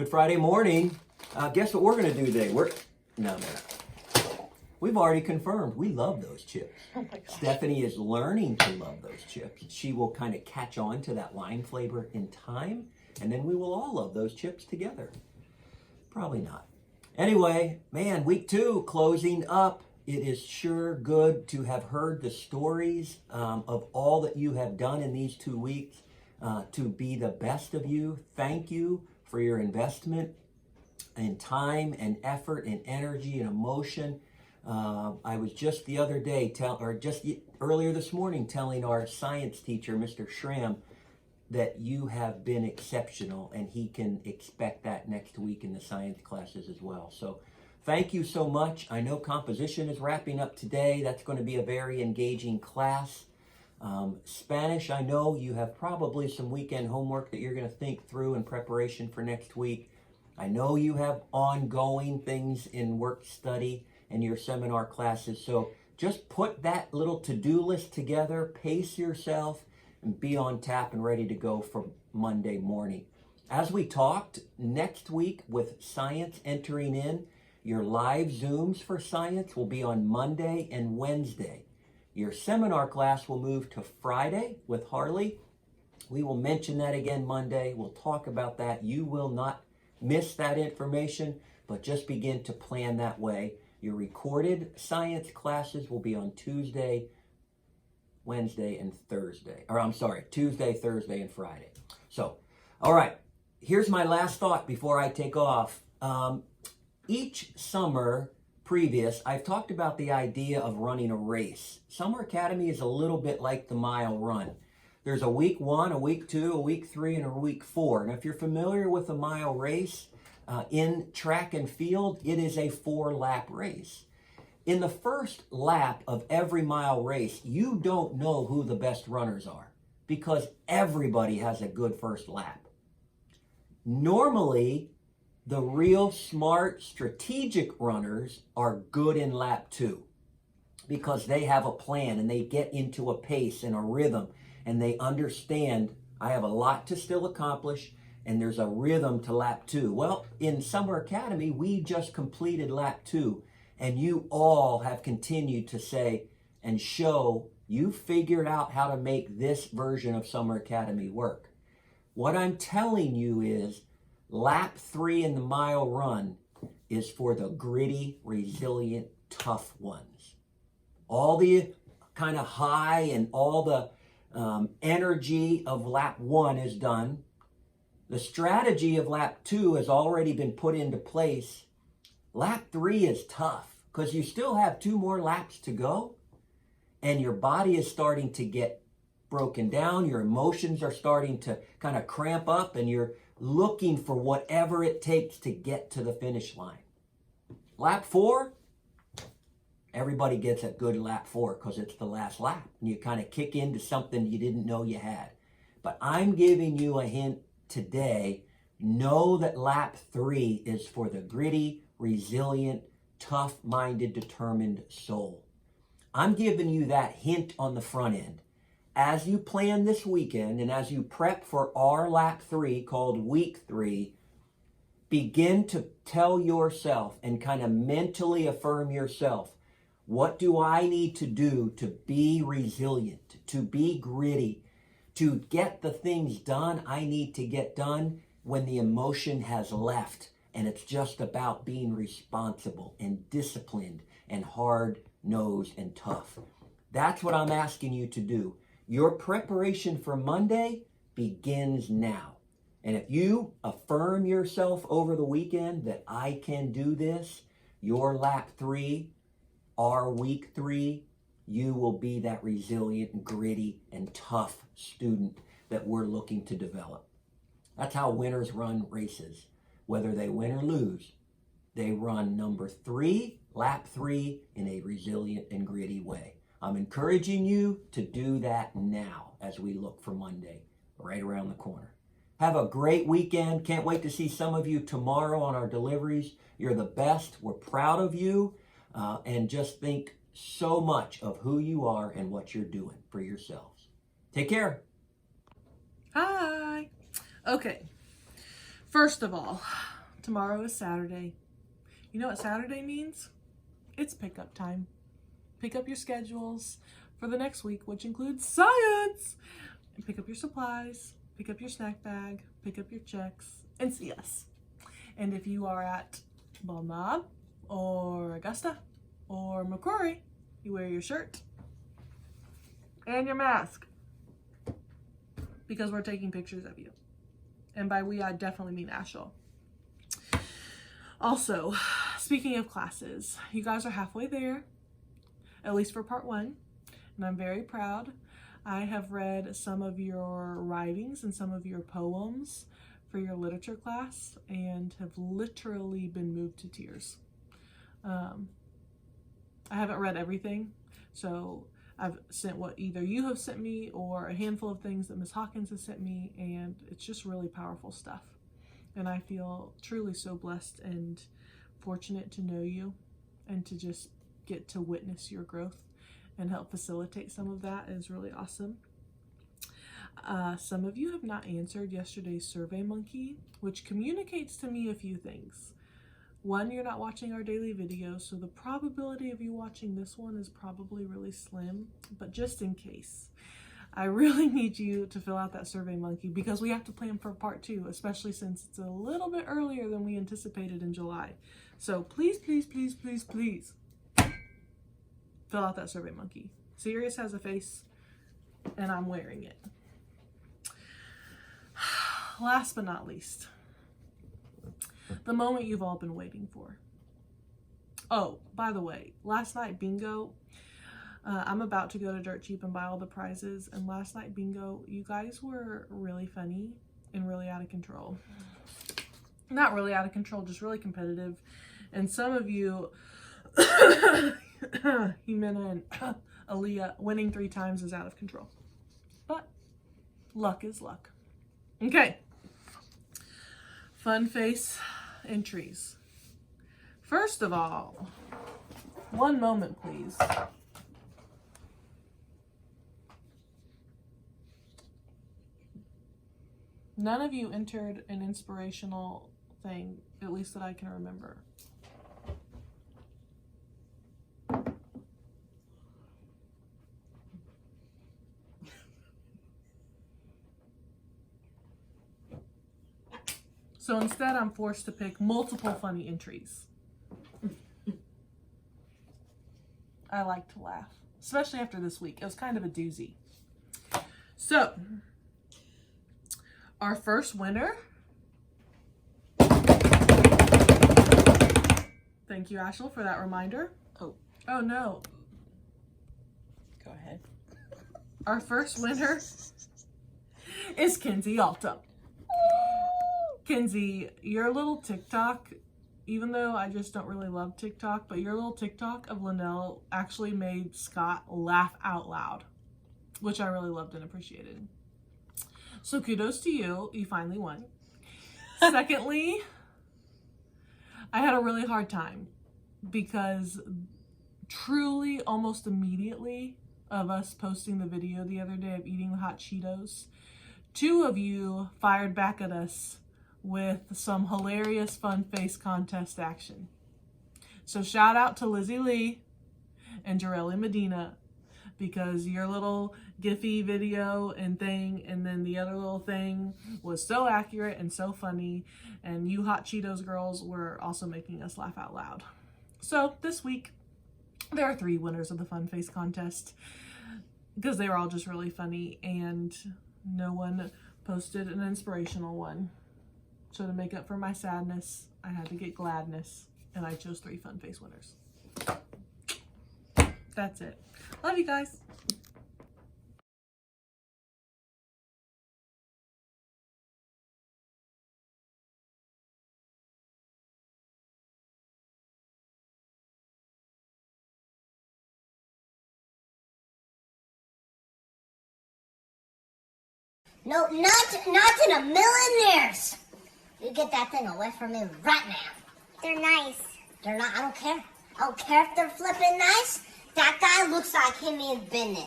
Good Friday morning. Guess what we're going to do today? No. We've already confirmed we love those chips. Oh my gosh. Stephanie is learning to love those chips. She will kind of catch on to that lime flavor in time, and then we will all love those chips together. Probably not. Anyway, man, week 2 closing up. It is sure good to have heard the stories of all that you have done in these 2 weeks to be the best of you. Thank you for your investment in time and effort and energy and emotion. I was just the other day, earlier this morning, telling our science teacher, Mr. Schramm, that you have been exceptional, and he can expect that next week in the science classes as well. So thank you so much. I know composition is wrapping up today. That's going to be a very engaging class. Spanish, I know you have probably some weekend homework that you're going to think through in preparation for next week. I know you have ongoing things in work study and your seminar classes. So just put that little to-do list together, pace yourself, and be on tap and ready to go for Monday morning. As we talked, next week with science entering in, your live Zooms for science will be on Monday and Wednesday. Your seminar class will move to Friday with Harley. We will mention that again Monday. We'll talk about that. You will not miss that information, but just begin to plan that way. Your recorded science classes will be on Tuesday, Wednesday, and Thursday. Tuesday, Thursday, and Friday. So, all right, here's my last thought before I take off. Each summer previous, I've talked about the idea of running a race. Summer Academy is a little bit like the mile run. There's a week 1, a week 2, a week 3, and a week 4. And if you're familiar with a mile race, in track and field, it is a 4-lap race. In the first lap of every mile race, you don't know who the best runners are because everybody has a good first lap. Normally, the real smart, strategic runners are good in lap 2 because they have a plan and they get into a pace and a rhythm and they understand I have a lot to still accomplish and there's a rhythm to lap 2. Well, in Summer Academy, we just completed lap 2 and you all have continued to say and show you figured out how to make this version of Summer Academy work. What I'm telling you is lap 3 in the mile run is for the gritty, resilient, tough ones. All the kind of high and all the energy of lap 1 is done. The strategy of lap 2 has already been put into place. Lap 3 is tough because you still have 2 more laps to go and your body is starting to get broken down. Your emotions are starting to kind of cramp up and you're looking for whatever it takes to get to the finish line. Lap 4, everybody gets a good lap 4 because it's the last lap and you kind of kick into something you didn't know you had. But I'm giving you a hint today. Know that lap 3 is for the gritty, resilient, tough-minded, determined soul. I'm giving you that hint on the front end. As you plan this weekend and as you prep for our lap 3 called week 3, begin to tell yourself and kind of mentally affirm yourself, what do I need to do to be resilient, to be gritty, to get the things done I need to get done when the emotion has left and it's just about being responsible and disciplined and hard-nosed and tough. That's what I'm asking you to do. Your preparation for Monday begins now. And if you affirm yourself over the weekend that I can do this, your lap 3, our week 3, you will be that resilient, gritty, and tough student that we're looking to develop. That's how winners run races. Whether they win or lose, they run number 3, lap 3, in a resilient and gritty way. I'm encouraging you to do that now as we look for Monday, right around the corner. Have a great weekend. Can't wait to see some of you tomorrow on our deliveries. You're the best. We're proud of you. And just think so much of who you are and what you're doing for yourselves. Take care. Hi. Okay. First of all, Tomorrow is Saturday. You know what Saturday means? It's pickup time. Pick up your schedules for the next week, which includes science. And pick up your supplies, pick up your snack bag, pick up your checks, and see us. And if you are at Bald Knob or Augusta or McCrory, you wear your shirt and your mask because we're taking pictures of you. And by we, I definitely mean Ashel. Also, speaking of classes, you guys are halfway there, at least for part 1, and I'm very proud. I have read some of your writings and some of your poems for your literature class and have literally been moved to tears. I haven't read everything, so I've sent what either you have sent me or a handful of things that Ms. Hawkins has sent me, and it's just really powerful stuff. And I feel truly so blessed and fortunate to know you and to just get to witness your growth and help facilitate some of that is really awesome. Some of you have not answered yesterday's Survey Monkey, which communicates to me a few things. One, you're not watching our daily videos, so the probability of you watching this one is probably really slim, but just in case, I really need you to fill out that Survey Monkey because we have to plan for part 2, especially since it's a little bit earlier than we anticipated in July. So please, please, please, please, please fill out that Survey Monkey. Sirius has a face and I'm wearing it. Last but not least, the moment you've all been waiting for. Oh, by the way, last night bingo, I'm about to go to Dirt Cheap and buy all the prizes, and last night bingo, you guys were really funny and really out of control. Not really out of control, just really competitive. And some of you, Jimena and Aaliyah, winning 3 times is out of control. But luck is luck. Okay. Fun face entries. First of all, one moment, please. None of you entered an inspirational thing, at least that I can remember. So instead, I'm forced to pick multiple funny entries. I like to laugh, especially after this week. It was kind of a doozy. So, our first winner. Thank you, Ashel, for that reminder. Oh no. Go ahead. Our first winner is Kenzie Alta. Kenzie, your little TikTok, even though I just don't really love TikTok, but your little TikTok of Linnell actually made Scott laugh out loud, which I really loved and appreciated. So kudos to you. You finally won. Secondly, I had a really hard time because truly almost immediately of us posting the video the other day of eating the hot Cheetos, 2 of you fired back at us with some hilarious fun face contest action. So shout out to Lizzie Lee and Jareli Medina, because your little Giphy video and thing and then the other little thing was so accurate and so funny, and you Hot Cheetos girls were also making us laugh out loud. So this week there are 3 winners of the fun face contest because they were all just really funny and no one posted an inspirational one. So to make up for my sadness, I had to get gladness, and I chose 3 fun face winners. That's it. Love you guys. No, not in a million years. You get that thing away from me right now. They're nice. They're not, I don't care. I don't care if they're flipping nice. That guy looks like he means business.